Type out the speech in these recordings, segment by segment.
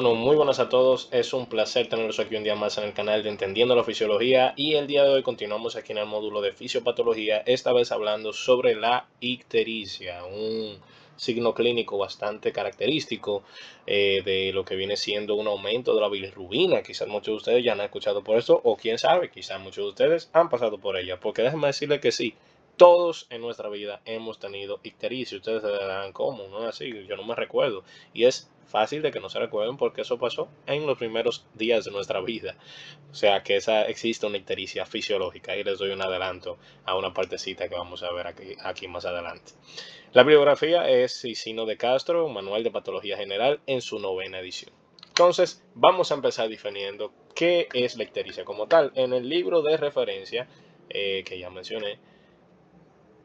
Bueno, muy buenas a todos. Es un placer tenerlos aquí un día más en el canal de Entendiendo la Fisiología y el día de hoy continuamos aquí en el módulo de Fisiopatología, esta vez hablando sobre la ictericia, un signo clínico bastante característico de lo que viene siendo un aumento de la bilirrubina. Quizás muchos de ustedes ya han escuchado por esto o quién sabe, quizás muchos de ustedes han pasado por ella, porque déjenme decirles que sí. Todos en nuestra vida hemos tenido ictericia. Ustedes se dirán, ¿cómo? No es así, yo no me recuerdo. Y es fácil de que no se recuerden porque eso pasó en los primeros días de nuestra vida. O sea que existe una ictericia fisiológica y les doy un adelanto a una partecita que vamos a ver aquí más adelante. La bibliografía es Sicino de Castro, Manual de Patología General, en su 9ª edición. Entonces, vamos a empezar definiendo qué es la ictericia como tal. En el libro de referencia que ya mencioné,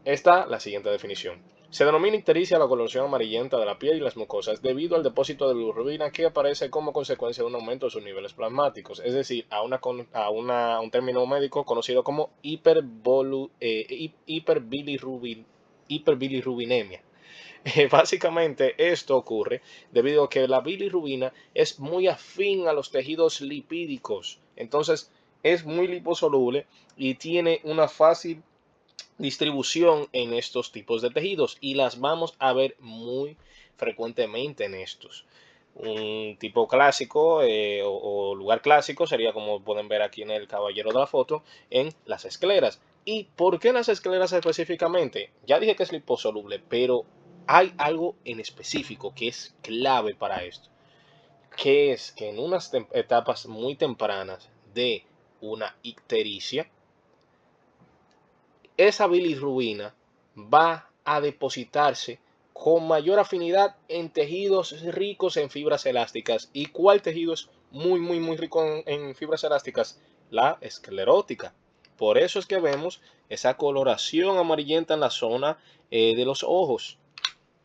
está la siguiente definición. Se denomina ictericia la coloración amarillenta de la piel y las mucosas debido al depósito de bilirrubina que aparece como consecuencia de un aumento de sus niveles plasmáticos, es decir, a un término médico conocido como hiperbilirrubinemia. Básicamente esto ocurre debido a que la bilirrubina es muy afín a los tejidos lipídicos, entonces es muy liposoluble y tiene una fácil distribución en estos tipos de tejidos y las vamos a ver muy frecuentemente en estos. Un tipo clásico o lugar clásico sería, como pueden ver aquí en el caballero de la foto, en las escleras. ¿Y por qué las escleras específicamente? Ya dije que es liposoluble, pero hay algo en específico que es clave para esto, que es que en unas etapas muy tempranas de una ictericia, esa bilirrubina va a depositarse con mayor afinidad en tejidos ricos en fibras elásticas. ¿Y cuál tejido es muy rico en fibras elásticas? La esclerótica. Por eso es que vemos esa coloración amarillenta en la zona de los ojos,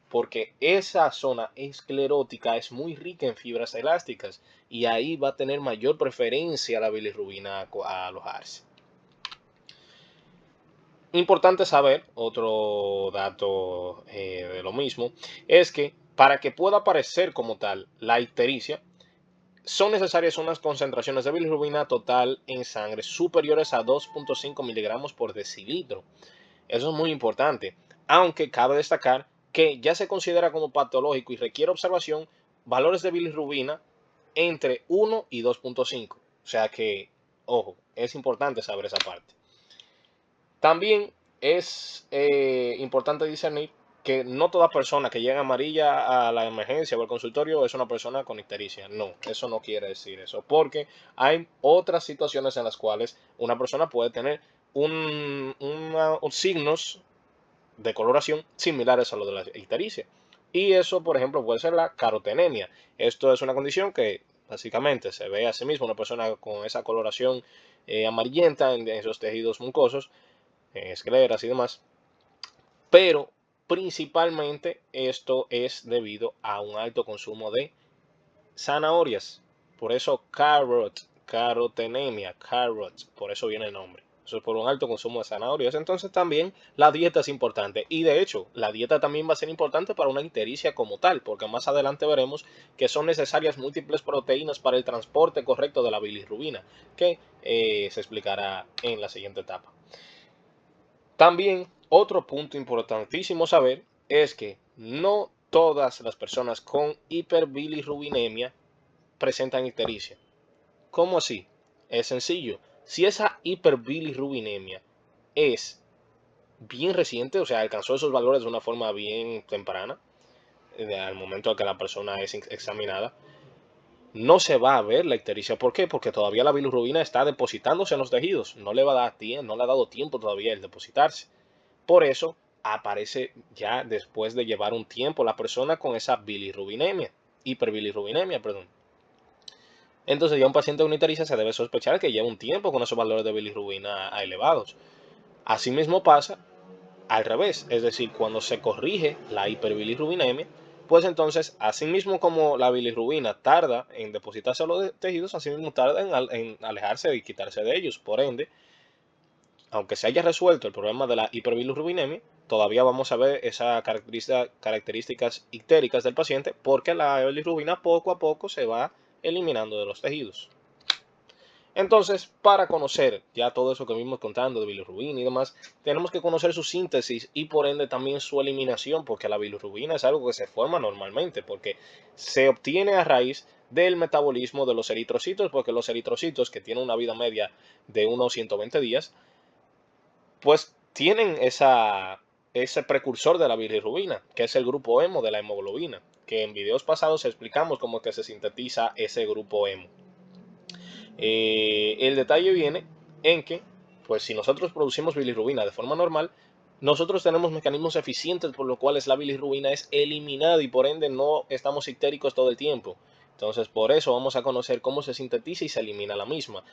porque esa zona esclerótica es muy rica en fibras elásticas y ahí va a tener mayor preferencia la bilirrubina a alojarse. Importante saber, otro dato de lo mismo, es que para que pueda aparecer como tal la ictericia, son necesarias unas concentraciones de bilirrubina total en sangre superiores a 2.5 miligramos por decilitro. Eso es muy importante, aunque cabe destacar que ya se considera como patológico y requiere observación valores de bilirrubina entre 1 y 2.5. O sea que, ojo, es importante saber esa parte. También es importante discernir que no toda persona que llega amarilla a la emergencia o al consultorio es una persona con ictericia. No, eso no quiere decir eso, porque hay otras situaciones en las cuales una persona puede tener signos de coloración similares a los de la ictericia. Y eso, por ejemplo, puede ser la carotenemia. Esto es una condición que básicamente se ve a sí mismo una persona con esa coloración amarillenta en esos tejidos mucosos, escleras y demás, pero principalmente esto es debido a un alto consumo de zanahorias. Por eso carotenemia, por eso viene el nombre. Eso es por un alto consumo de zanahorias. Entonces también la dieta es importante. Y de hecho, la dieta también va a ser importante para una ictericia como tal, porque más adelante veremos que son necesarias múltiples proteínas para el transporte correcto de la bilirrubina, que se explicará en la siguiente etapa. También otro punto importantísimo saber es que no todas las personas con hiperbilirrubinemia presentan ictericia. ¿Cómo así? Es sencillo. Si esa hiperbilirrubinemia es bien reciente, o sea, alcanzó esos valores de una forma bien temprana, al momento en que la persona es examinada, no se va a ver la ictericia. ¿Por qué? Porque todavía la bilirrubina está depositándose en los tejidos. No le va a dar tiempo, no le ha dado tiempo todavía el depositarse. Por eso aparece ya después de llevar un tiempo la persona con esa bilirrubinemia, hiperbilirrubinemia, perdón. Entonces ya un paciente con ictericia se debe sospechar que lleva un tiempo con esos valores de bilirrubina elevados. Asimismo pasa al revés, es decir, cuando se corrige la hiperbilirrubinemia, pues entonces, asimismo como la bilirrubina tarda en depositarse a los tejidos, asimismo tarda en alejarse y quitarse de ellos. Por ende, aunque se haya resuelto el problema de la hiperbilirrubinemia, todavía vamos a ver esas características ictéricas del paciente, porque la bilirrubina poco a poco se va eliminando de los tejidos. Entonces, para conocer ya todo eso que vimos contando de bilirrubina y demás, tenemos que conocer su síntesis y por ende también su eliminación, porque la bilirrubina es algo que se forma normalmente, porque se obtiene a raíz del metabolismo de los eritrocitos, porque los eritrocitos, que tienen una vida media de unos 120 días, pues tienen ese precursor de la bilirrubina, que es el grupo hemo de la hemoglobina, que en videos pasados explicamos cómo que se sintetiza ese grupo hemo. El detalle viene en que, pues si nosotros producimos bilirrubina de forma normal, nosotros tenemos mecanismos eficientes por los cuales la bilirrubina es eliminada y por ende no estamos ictéricos todo el tiempo. Entonces, por eso vamos a conocer cómo se sintetiza y se elimina la misma,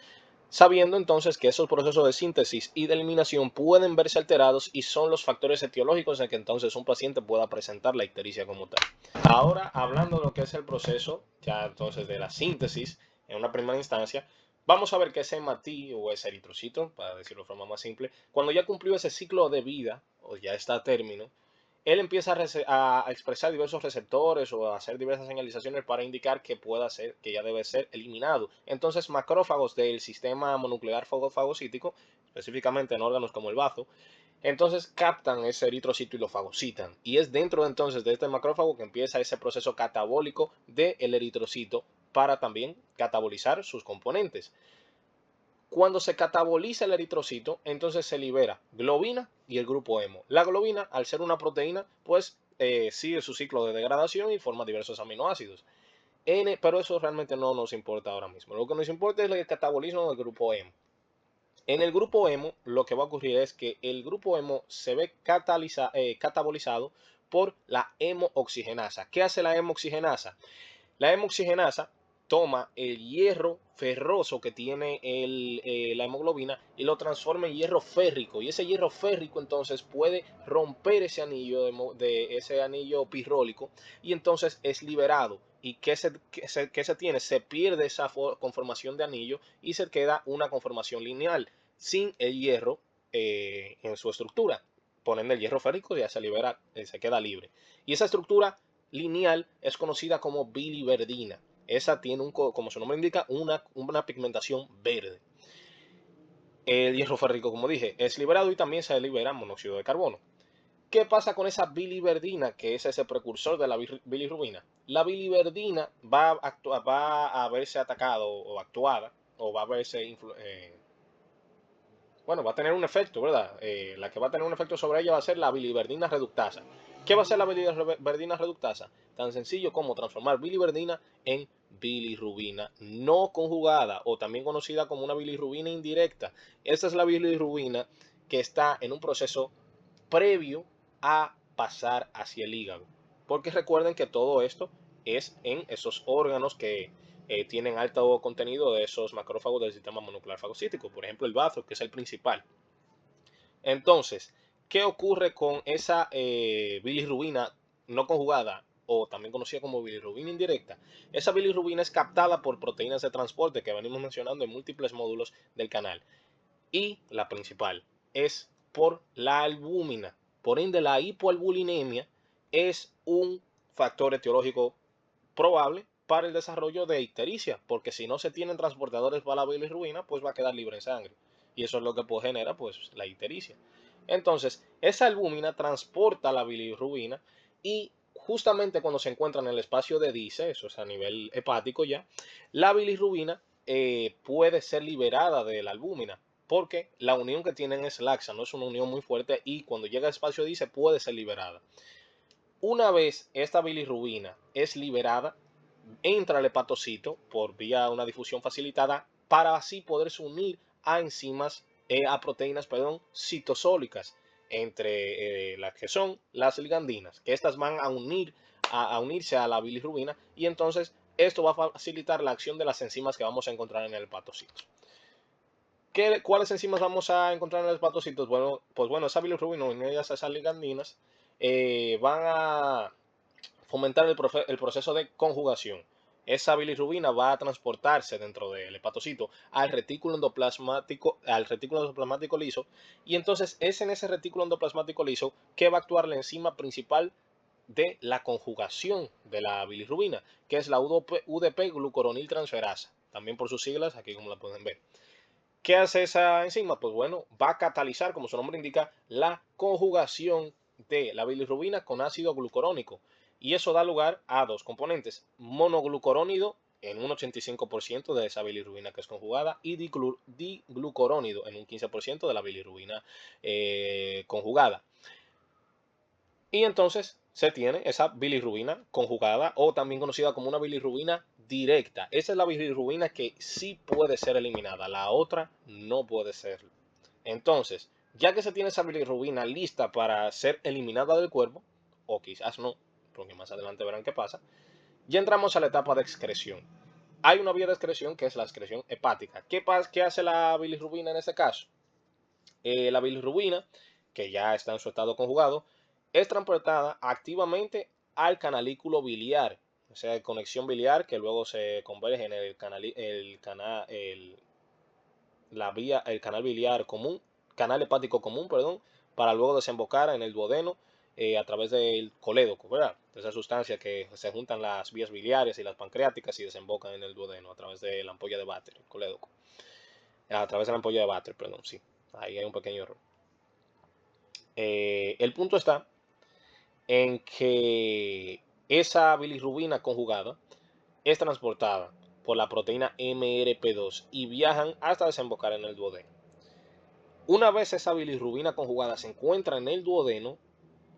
sabiendo entonces que esos procesos de síntesis y de eliminación pueden verse alterados y son los factores etiológicos en que entonces un paciente pueda presentar la ictericia como tal. Ahora, hablando de lo que es el proceso, ya entonces de la síntesis, en una primera instancia, vamos a ver que ese hematí o ese eritrocito, para decirlo de forma más simple, cuando ya cumplió ese ciclo de vida o ya está a término, él empieza a expresar diversos receptores o a hacer diversas señalizaciones para indicar que pueda ser, que ya debe ser eliminado. Entonces, macrófagos del sistema mononuclear fagocítico, específicamente en órganos como el bazo, entonces captan ese eritrocito y lo fagocitan. Y es dentro entonces de este macrófago que empieza ese proceso catabólico del eritrocito para también catabolizar sus componentes. Cuando se cataboliza el eritrocito, entonces se libera globina y el grupo hemo. La globina, al ser una proteína, pues sigue su ciclo de degradación y forma diversos aminoácidos. Pero eso realmente no nos importa ahora mismo. Lo que nos importa es el catabolismo del grupo hemo. En el grupo hemo, lo que va a ocurrir es que el grupo hemo se ve catabolizado por la hemooxigenasa. ¿Qué hace la hemooxigenasa? La hemooxigenasa toma el hierro ferroso que tiene la hemoglobina y lo transforma en hierro férrico. Y ese hierro férrico entonces puede romper ese anillo ese anillo pirrólico y entonces es liberado. ¿Y qué se tiene? Se pierde esa conformación de anillo y se queda una conformación lineal sin el hierro en su estructura. Ponen el hierro férrico y ya se libera, se queda libre. Y esa estructura lineal es conocida como biliverdina. Esa tiene, como su nombre indica, una pigmentación verde. El hierro férrico, como dije, es liberado y también se libera monóxido de carbono. ¿Qué pasa con esa biliverdina, que es ese precursor de la bilirrubina? La biliverdina va a verse atacado o actuada, o va a verse bueno, va a tener un efecto, ¿verdad? La que va a tener un efecto sobre ella va a ser la biliverdina reductasa. ¿Qué va a ser la biliverdina reductasa? Tan sencillo como transformar biliverdina en bilirrubina no conjugada o también conocida como una bilirrubina indirecta. Esta es la bilirrubina que está en un proceso previo a pasar hacia el hígado. Porque recuerden que todo esto es en esos órganos que tienen alto contenido de esos macrófagos del sistema mononuclear fagocítico. Por ejemplo, el bazo, que es el principal. Entonces, ¿qué ocurre con esa bilirrubina no conjugada o también conocida como bilirrubina indirecta? Esa bilirrubina es captada por proteínas de transporte que venimos mencionando en múltiples módulos del canal. Y la principal es por la albúmina. Por ende, la hipoalbulinemia es un factor etiológico probable para el desarrollo de ictericia, porque si no se tienen transportadores para la bilirrubina, pues va a quedar libre en sangre. Y eso es lo que pues, genera pues, la ictericia. Entonces, esa albúmina transporta la bilirrubina y justamente cuando se encuentra en el espacio de Dice, eso es a nivel hepático ya, la bilirrubina puede ser liberada de la albúmina, porque la unión que tienen es laxa, no es una unión muy fuerte y cuando llega al espacio Dice puede ser liberada. Una vez esta bilirrubina es liberada, entra al hepatocito por vía de una difusión facilitada para así poderse unir a enzimas, a proteínas, perdón, citosólicas, entre las que son las ligandinas, que estas van a unirse a la bilirrubina y entonces esto va a facilitar la acción de las enzimas que vamos a encontrar en el hepatocito. ¿Cuáles enzimas vamos a encontrar en los hepatocitos? Bueno, pues bueno, esa bilirrubina unidas a esas ligandinas van a fomentar el proceso de conjugación. esa bilirrubina va a transportarse dentro del hepatocito al retículo endoplasmático liso, y entonces es en ese retículo endoplasmático liso que va a actuar la enzima principal de la conjugación de la bilirrubina, que es la UDP glucuroniltransferasa, también por sus siglas, aquí como la pueden ver. ¿Qué hace esa enzima? Pues bueno, va a catalizar, como su nombre indica, la conjugación de la bilirrubina con ácido glucurónico. Y eso da lugar a dos componentes: monoglucurónido en un 85% de esa bilirrubina que es conjugada, y diglucurónido en un 15% de la bilirrubina conjugada. Y entonces se tiene esa bilirrubina conjugada, o también conocida como una bilirrubina directa. Esa es la bilirrubina que sí puede ser eliminada, la otra no puede serlo. Entonces, ya que se tiene esa bilirrubina lista para ser eliminada del cuerpo, o quizás no, porque más adelante verán qué pasa, ya entramos a la etapa de excreción. Hay una vía de excreción que es la excreción hepática. ¿Qué hace la bilirrubina en este caso? La bilirrubina, que ya está en su estado conjugado, es transportada activamente al canalículo biliar, o sea, conexión biliar, que luego se converge en el canal biliar común, canal hepático común, perdón, para luego desembocar en el duodeno a través del colédoco, ¿verdad? De esa sustancia que se juntan las vías biliares y las pancreáticas y desembocan en el duodeno a través de la ampolla de Vater, el colédoco. A través de la ampolla de Vater, perdón, sí. Ahí hay un pequeño error. El punto está en que esa bilirrubina conjugada es transportada por la proteína MRP2 y viajan hasta desembocar en el duodeno. Una vez esa bilirrubina conjugada se encuentra en el duodeno,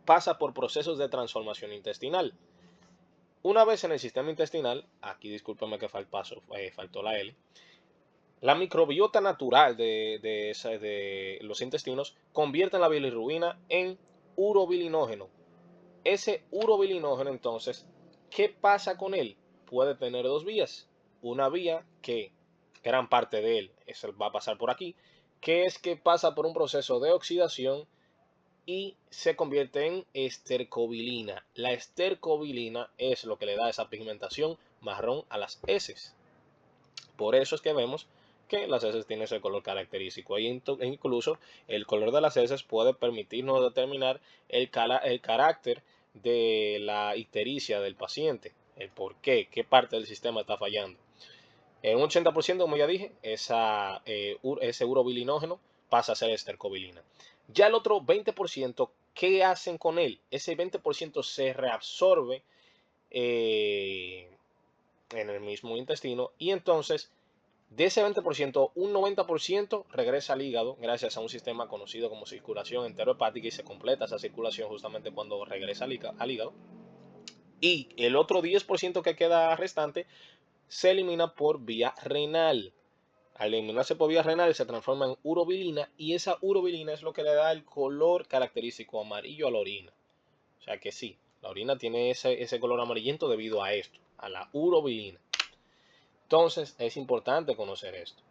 pasa por procesos de transformación intestinal. Una vez en el sistema intestinal, aquí discúlpeme que faltó la L, la microbiota natural de los intestinos convierte la bilirrubina en urobilinógeno. Ese urobilinógeno, entonces, ¿qué pasa con él? Puede tener dos vías. Una vía que gran parte de él va a pasar por aquí, que es que pasa por un proceso de oxidación y se convierte en estercobilina. La estercobilina es lo que le da esa pigmentación marrón a las heces. Por eso es que vemos que las heces tienen ese color característico. E incluso el color de las heces puede permitirnos determinar el carácter de la ictericia del paciente, el por qué, qué parte del sistema está fallando. En un 80%, como ya dije, ese urobilinógeno pasa a ser estercobilina. Ya el otro 20%, ¿qué hacen con él? Ese 20% se reabsorbe en el mismo intestino, y entonces de ese 20%, un 90% regresa al hígado gracias a un sistema conocido como circulación enterohepática, y se completa esa circulación justamente cuando regresa al hígado. Y el otro 10% que queda restante se elimina por vía renal. Al eliminarse por vía renal se transforma en urobilina, y esa urobilina es lo que le da el color característico amarillo a la orina. O sea que sí, la orina tiene ese color amarillento debido a esto, a la urobilina. Entonces es importante conocer esto.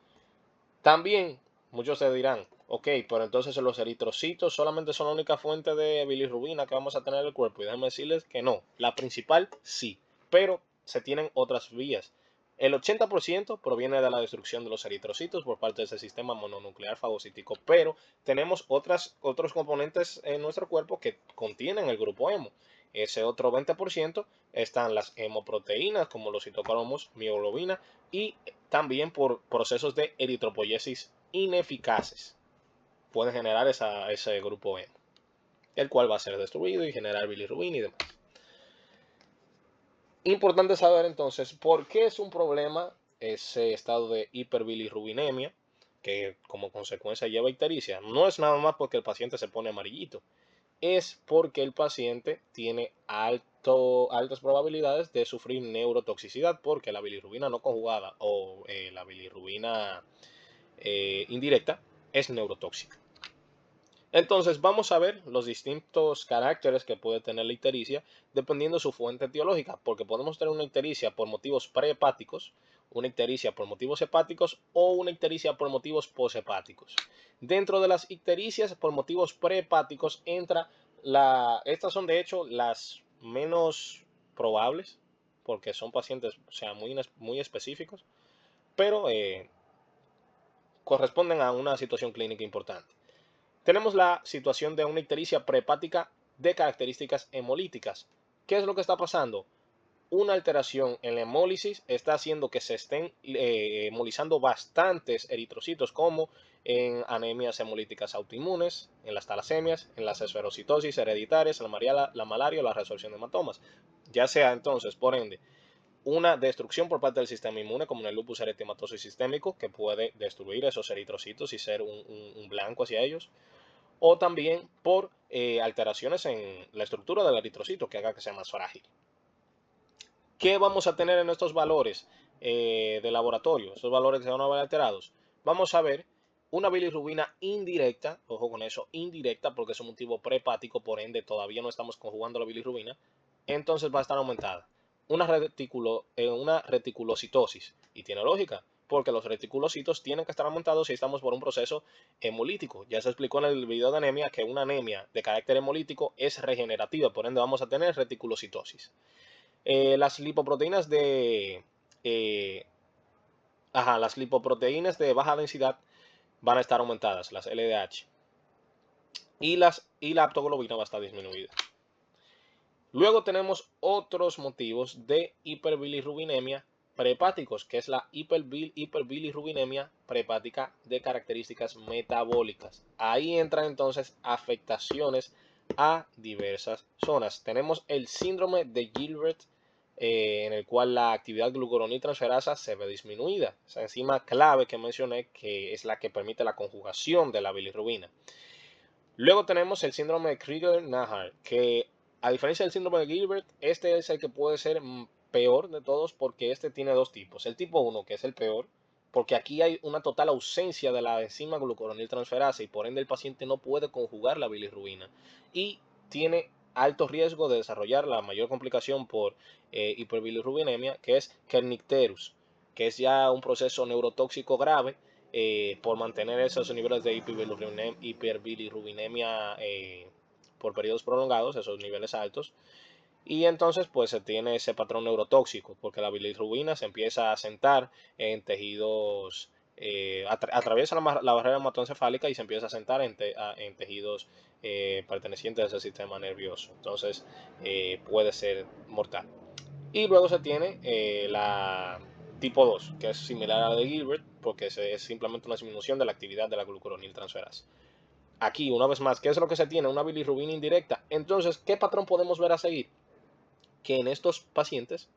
También muchos se dirán, ok, pero entonces los eritrocitos solamente son la única fuente de bilirrubina que vamos a tener en el cuerpo. Y déjenme decirles que no, la principal sí, pero se tienen otras vías. El 80% proviene de la destrucción de los eritrocitos por parte de ese sistema mononuclear fagocítico, pero tenemos otros componentes en nuestro cuerpo que contienen el grupo hemo. Ese otro 20% están las hemoproteínas como los citocromos, mioglobina, y también por procesos de eritropoyesis ineficaces pueden generar ese grupo hemo, el cual va a ser destruido y generar bilirrubina y demás. Importante saber entonces por qué es un problema ese estado de hiperbilirrubinemia, que como consecuencia lleva ictericia. No es nada más porque el paciente se pone amarillito, es porque el paciente tiene altas probabilidades de sufrir neurotoxicidad, porque la bilirrubina no conjugada o la bilirrubina indirecta es neurotóxica. Entonces vamos a ver los distintos caracteres que puede tener la ictericia dependiendo de su fuente etiológica, porque podemos tener una ictericia por motivos prehepáticos, una ictericia por motivos hepáticos o una ictericia por motivos poshepáticos. Dentro de las ictericias por motivos prehepáticos estas son de hecho las menos probables, porque son pacientes, o sea, muy específicos, pero corresponden a una situación clínica importante. Tenemos la situación de una ictericia prehepática de características hemolíticas. ¿Qué es lo que está pasando? Una alteración en la hemólisis está haciendo que se estén hemolizando bastantes eritrocitos, como en anemias hemolíticas autoinmunes, en las talasemias, en las esferocitosis hereditarias, la malaria o la resorción de hematomas. Ya sea entonces, por ende, una destrucción por parte del sistema inmune, como en el lupus eritematoso sistémico, que puede destruir esos eritrocitos y ser un blanco hacia ellos, o también por alteraciones en la estructura del eritrocito que haga que sea más frágil. ¿Qué vamos a tener en estos valores de laboratorio? Estos valores que se van a ver alterados. Vamos a ver una bilirrubina indirecta, ojo con eso, indirecta, porque es un motivo prehepático, por ende todavía no estamos conjugando la bilirrubina, entonces va a estar aumentada. Una reticulocitosis, y tiene lógica, porque los reticulocitos tienen que estar aumentados si estamos por un proceso hemolítico. Ya se explicó en el video de anemia que una anemia de carácter hemolítico es regenerativa, por ende vamos a tener reticulocitosis. Las lipoproteínas eh, las lipoproteínas de baja densidad van a estar aumentadas, las LDH, y la aptoglobina va a estar disminuida. Luego tenemos otros motivos de hiperbilirrubinemia prehepáticos, que es la hiperbilirrubinemia prehepática de características metabólicas. Ahí entran entonces afectaciones a diversas zonas. Tenemos el síndrome de Gilbert, en el cual la actividad glucuroniltransferasa se ve disminuida. Esa enzima clave que mencioné, que es la que permite la conjugación de la bilirrubina. Luego tenemos el síndrome de Crigler-Najjar, que a diferencia del síndrome de Gilbert, este es el que puede ser peor de todos, porque este tiene dos tipos. El tipo 1, que es el peor, porque aquí hay una total ausencia de la enzima glucuroniltransferasa y por ende el paciente no puede conjugar la bilirrubina y tiene alto riesgo de desarrollar la mayor complicación por hiperbilirrubinemia, que es kernicterus, que es ya un proceso neurotóxico grave por mantener esos niveles de hiperbilirrubinemia por periodos prolongados, esos niveles altos. Y entonces pues se tiene ese patrón neurotóxico, porque la bilirrubina se empieza a sentar en tejidos, atraviesa la barrera hematoencefálica y se empieza a sentar en tejidos pertenecientes a ese sistema nervioso. Entonces puede ser mortal. Y luego se tiene la tipo 2, que es similar a la de Gilbert, porque es simplemente una disminución de la actividad de la glucuroniltransferasa. Aquí, una vez más, ¿qué es lo que se tiene? Una bilirrubina indirecta. Entonces, ¿qué patrón podemos ver a seguir? Que en estos pacientes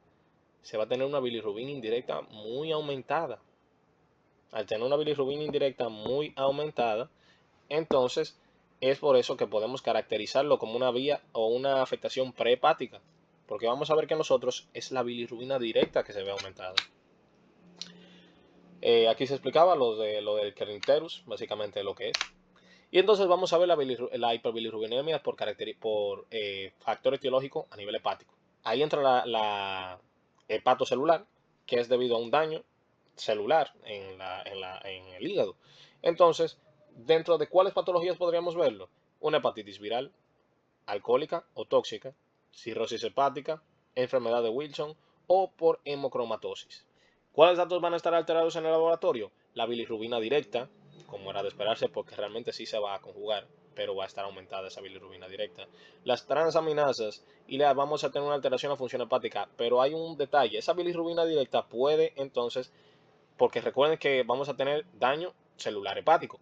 se va a tener una bilirrubina indirecta muy aumentada. Al tener una bilirrubina indirecta muy aumentada, entonces es por eso que podemos caracterizarlo como una vía o una afectación prehepática, porque vamos a ver que en nosotros es la bilirrubina directa que se ve aumentada. Aquí se explicaba lo del kernicterus, básicamente lo que es. Y entonces vamos a ver la hiperbilirrubinemia por factor etiológico a nivel hepático. Ahí entra la hepatocelular, que es debido a un daño celular en el hígado. Entonces, ¿dentro de cuáles patologías podríamos verlo? Una hepatitis viral, alcohólica o tóxica, cirrosis hepática, enfermedad de Wilson o por hemocromatosis. ¿Cuáles datos van a estar alterados en el laboratorio? La bilirrubina directa, como era de esperarse, porque realmente sí se va a conjugar, pero va a estar aumentada esa bilirrubina directa. Las transaminasas, y vamos a tener una alteración en la función hepática, pero hay un detalle, esa bilirrubina directa puede entonces, porque recuerden que vamos a tener daño celular hepático.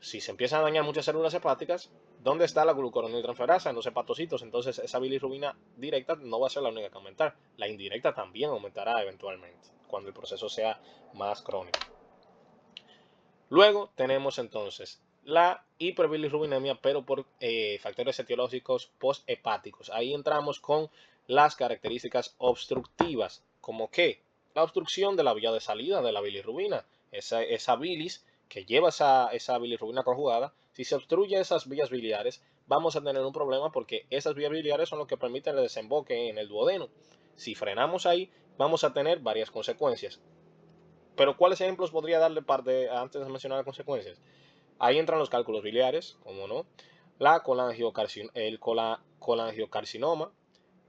Si se empiezan a dañar muchas células hepáticas, ¿dónde está la glucuroniltransferasa? En los hepatocitos. Entonces esa bilirrubina directa no va a ser la única que aumentar. La indirecta también aumentará eventualmente, cuando el proceso sea más crónico. Luego tenemos entonces la hiperbilirrubinemia, pero por factores etiológicos posthepáticos. Ahí entramos con las características obstructivas, como que la obstrucción de la vía de salida de la bilirrubina, esa bilis que lleva esa bilirrubina conjugada. Si se obstruye esas vías biliares, vamos a tener un problema, porque esas vías biliares son lo que permiten el desemboque en el duodeno. Si frenamos ahí, vamos a tener varias consecuencias. Pero ¿cuáles ejemplos podría darle antes de mencionar las consecuencias? Ahí entran los cálculos biliares, como no, el colangiocarcinoma,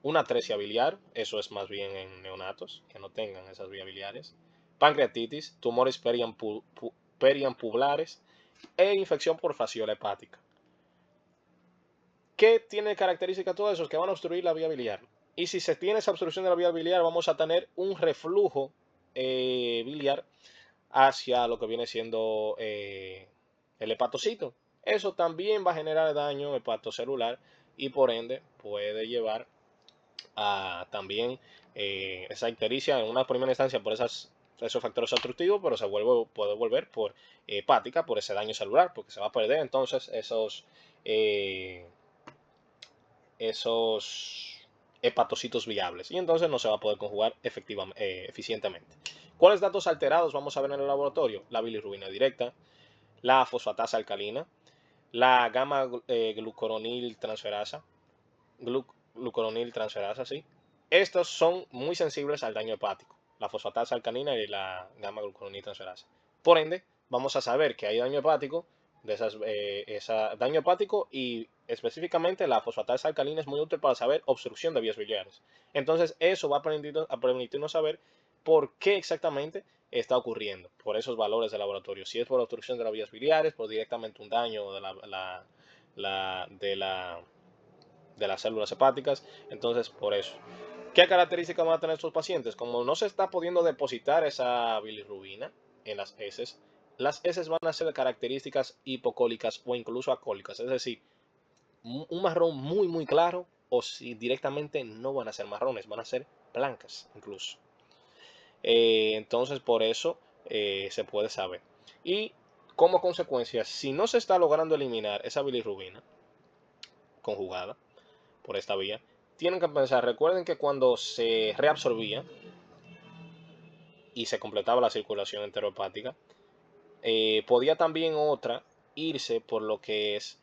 una atresia biliar, eso es más bien en neonatos, que no tengan esas vías biliares, pancreatitis, tumores periampubulares e infección por fasciola hepática. ¿Qué tiene característica todo eso? Que van a obstruir la vía biliar. Y si se tiene esa obstrucción de la vía biliar, vamos a tener un reflujo biliar hacia lo que viene siendo el hepatocito. Eso también va a generar daño hepatocelular y por ende puede llevar a también esa ictericia en una primera instancia por esos factores obstructivos, pero puede volver por hepática, por ese daño celular, porque se va a perder entonces esos hepatocitos viables y entonces no se va a poder conjugar eficientemente. ¿Cuáles datos alterados vamos a ver en el laboratorio? La bilirrubina directa, la fosfatasa alcalina, la gamma glucuronil transferasa, glucuronil transferasa, sí. Estos son muy sensibles al daño hepático, la fosfatasa alcalina y la gamma glucuronil transferasa. Por ende, vamos a saber que hay daño hepático, daño hepático y específicamente la fosfatasa alcalina es muy útil para saber obstrucción de vías biliares. Entonces, eso va a permitirnos saber por qué exactamente está ocurriendo, por esos valores de laboratorio. Si es por obstrucción de las vías biliares, por directamente un daño de las células hepáticas, entonces por eso. ¿Qué características van a tener estos pacientes? Como no se está pudiendo depositar esa bilirrubina en las heces van a ser de características hipocólicas o incluso acólicas, es decir, un marrón muy claro o si directamente no van a ser marrones, van a ser blancas incluso. Entonces por eso se puede saber. Y como consecuencia, si no se está logrando eliminar esa bilirrubina conjugada por esta vía, tienen que pensar, recuerden que cuando se reabsorbía y se completaba la circulación enterohepática, podía también otra irse por lo que es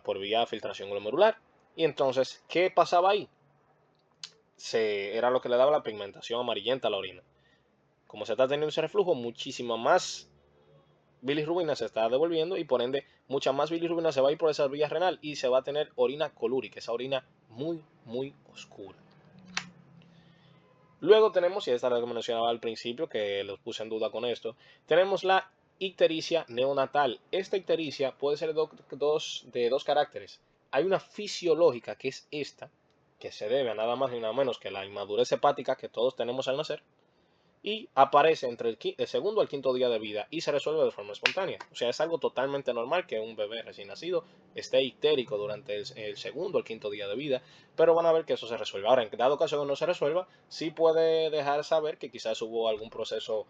por vía de filtración glomerular. Y entonces, ¿qué pasaba ahí? Era lo que le daba la pigmentación amarillenta a la orina. Como se está teniendo ese reflujo, muchísima más bilirrubina se está devolviendo y por ende mucha más bilirrubina se va a ir por esa vía renal y se va a tener orina colúrica, esa orina muy oscura. Luego tenemos, y esta es la que mencionaba al principio, que los puse en duda con esto, tenemos la ictericia neonatal. Esta ictericia puede ser de dos caracteres. Hay una fisiológica, que es esta, que se debe a nada más ni nada menos que la inmadurez hepática que todos tenemos al nacer, y aparece entre el segundo al quinto día de vida y se resuelve de forma espontánea. O sea, es algo totalmente normal que un bebé recién nacido esté ictérico durante el segundo al quinto día de vida, pero van a ver que eso se resuelve. Ahora, en dado caso que no se resuelva, sí puede dejar saber que quizás hubo algún proceso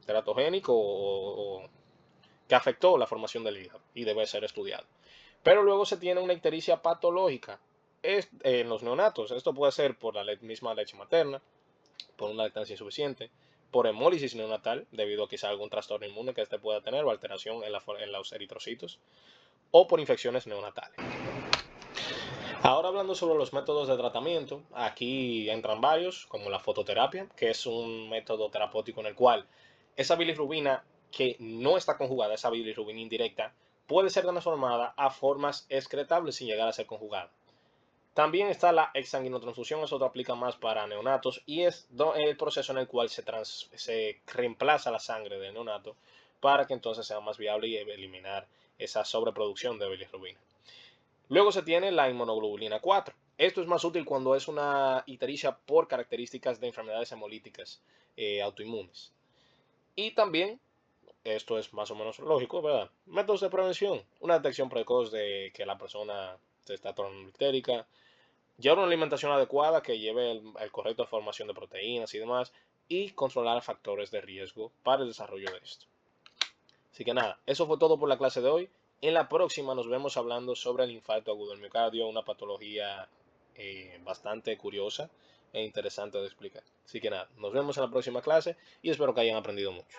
teratogénico o que afectó la formación del hígado y debe ser estudiado. Pero luego se tiene una ictericia patológica en los neonatos. Esto puede ser por la misma leche materna, por una lactancia insuficiente, por hemólisis neonatal, debido a quizá algún trastorno inmune que este pueda tener o alteración en los eritrocitos, o por infecciones neonatales. Ahora hablando sobre los métodos de tratamiento, aquí entran varios, como la fototerapia, que es un método terapéutico en el cual esa bilirrubina que no está conjugada, esa bilirrubina indirecta, puede ser transformada a formas excretables sin llegar a ser conjugada. También está la exsanguinotransfusión, eso te aplica más para neonatos y es el proceso en el cual se reemplaza la sangre del neonato para que entonces sea más viable y eliminar esa sobreproducción de bilirrubina. Luego se tiene la inmunoglobulina 4. Esto es más útil cuando es una ictericia por características de enfermedades hemolíticas autoinmunes. Y también, esto es más o menos lógico, ¿verdad? Métodos de prevención. Una detección precoz de que la persona se está tornando ictérica, llevar una alimentación adecuada que lleve el correcto formación de proteínas y demás, y controlar factores de riesgo para el desarrollo de esto. Así que nada, eso fue todo por la clase de hoy. En la próxima nos vemos hablando sobre el infarto agudo del miocardio, una patología bastante curiosa e interesante de explicar. Así que nada, nos vemos en la próxima clase y espero que hayan aprendido mucho.